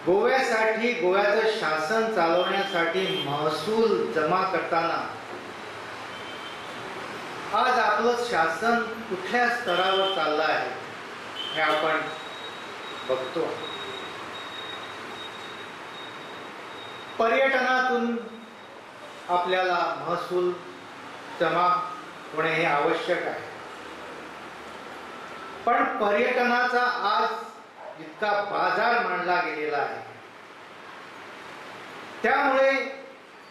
गोव्यासाठी गोव्याचं शासन चालवण्यासाठी महसूल जमा करताना आज आपलं शासन कुठल्या स्तरावर चाललं आहे हे आपण बघतो. पर्यटनातून आपल्याला महसूल जमा होणे हे आवश्यक आहे, पण पर्यटनाचा आज इतका बाजार मांडला गेलेला आहे, त्यामुळे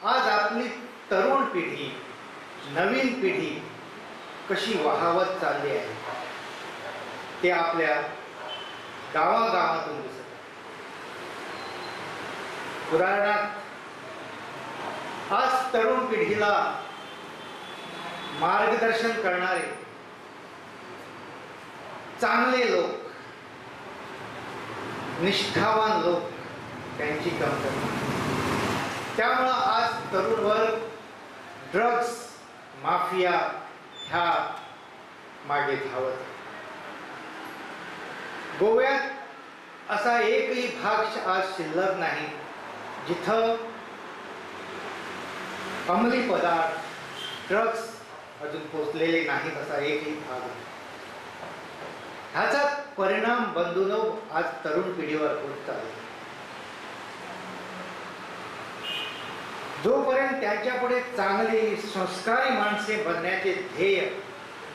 आज आपली तरुण पिढी, नवीन पिढी कशी वाहवत चालली आहे ते आपल्या गावागावातून दिसत आहे. उदाहरणार्थ, आज तरुण पिढीला मार्गदर्शन करणारे चांगले लोक, निष्ठावान लोक त्यांची कमतरता. त्यामुळं आज तरुण वर्ग ड्रग्स माफिया ह्या मागे धावत. गोव्यात असा एकही भाग आज शिल्लक नाही जिथं अंमली पदार्थ ड्रग्स अजून पोचलेले नाहीत, असा एकही भाग. ह्याचा परिणाम बंधूनो आज तरुण पिढीवर होत चालला. जोपर्यंत त्यांच्यापुढे चांगली संस्कारी माणसे बनण्याचे ध्येय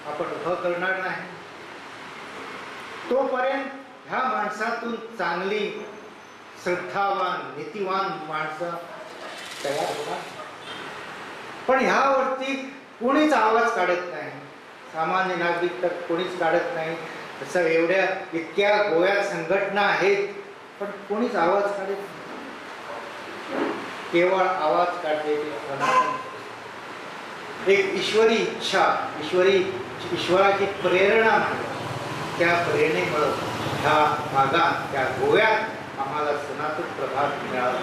आपण उभं करणार नाही, तोपर्यंत ह्या माणसातून चांगली श्रद्धावान नीतिवान माणसं तयार होणार. पण ह्यावरती कोणीच आवाज काढत नाही. सामान्य नागरिक तर कोणीच काढत नाही. तसं एवढ्या इतक्या गोव्यात संघटना आहेत, पण कोणीच आवाज काढत नाही. केवळ आवाज काढते एक ईश्वरी इच्छा, ईश्वराची प्रेरणा, त्या प्रेरणेमुळे ह्या भागात, त्या गोव्यात आम्हाला सनातन प्रभात मिळाला.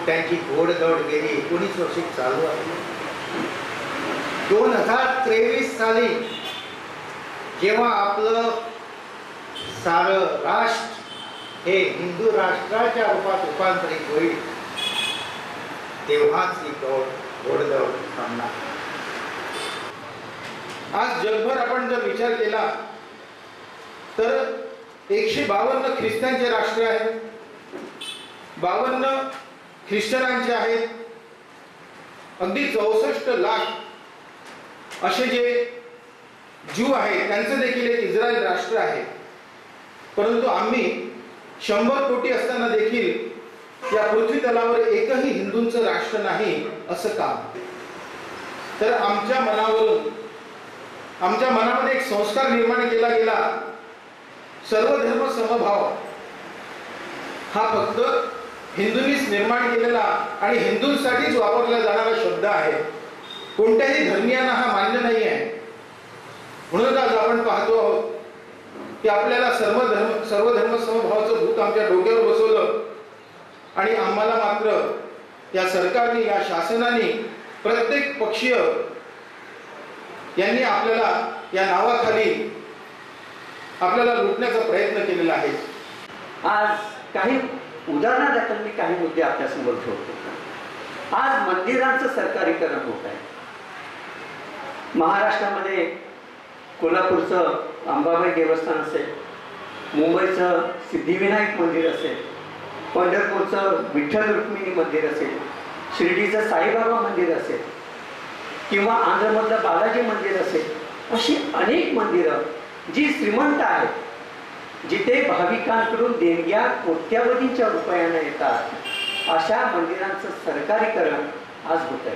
त्यांची घोडदौड गेली 19 वर्षे चालू आहे. 2023 साली जेव्हा आपलं सारं राष्ट्र हे हिंदू राष्ट्राच्या रूपात रूपांतरित होईल, तेव्हाच ही घोडदौड थांबणार. आज जगभर आपण जर विचार केला तर 152 ख्रिस्त्यांचे राष्ट्र आहेत, 52 ख्रिश्चनांचे आहेत, अगदी 64 लाख असे जे ज्यू आहेत त्यांचं देखील एक इस्रायल राष्ट्र आहे. परंतु आम्ही 100 कोटी असताना देखील या पृथ्वी तलावर एकही हिंदूंचं राष्ट्र नाही. असं का? तर आमच्या मनामध्ये एक संस्कार निर्माण केला गेला. सर्व धर्म समभाव हा फक्त हिंदूंनीच निर्माण केलेला आणि हिंदूंसाठीच वापरला जाणारा शब्द आहे. कोणत्याही धर्मीयांना हा मान्य नाही आहे. म्हणून आज आपण पाहतो आहोत की आपल्याला सर्व धर्म समभावाचं भूत आमच्या डोक्यावर बसवलं आणि आम्हाला मात्र या सरकारने, या शासनाने, प्रत्येक पक्षीय यांनी आपल्याला या नावाखाली आपल्याला लुटण्याचा प्रयत्न केलेला आहे. आज काही उदाहरणादाखल मी काही मुद्दे आपल्यासमोर ठेवतो. आज मंदिरांचं सरकारीकरण होत आहे. महाराष्ट्रामध्ये कोल्हापूरचं अंबाबाई देवस्थान असेल, मुंबईचं सिद्धिविनायक मंदिर असेल, पंढरपूरचं विठ्ठल रुक्मिणी मंदिर असेल, शिर्डीचं साईबाबा मंदिर असेल किंवा आंध्रमधलं बालाजी मंदिर असेल, अशी अनेक मंदिरं जी श्रीमंत आहेत, जिथे भाविकांकडून देणग्या कोट्यावधींच्या रुपयाने येतात, अशा मंदिरांचं सरकारीकरण आज होत आहे.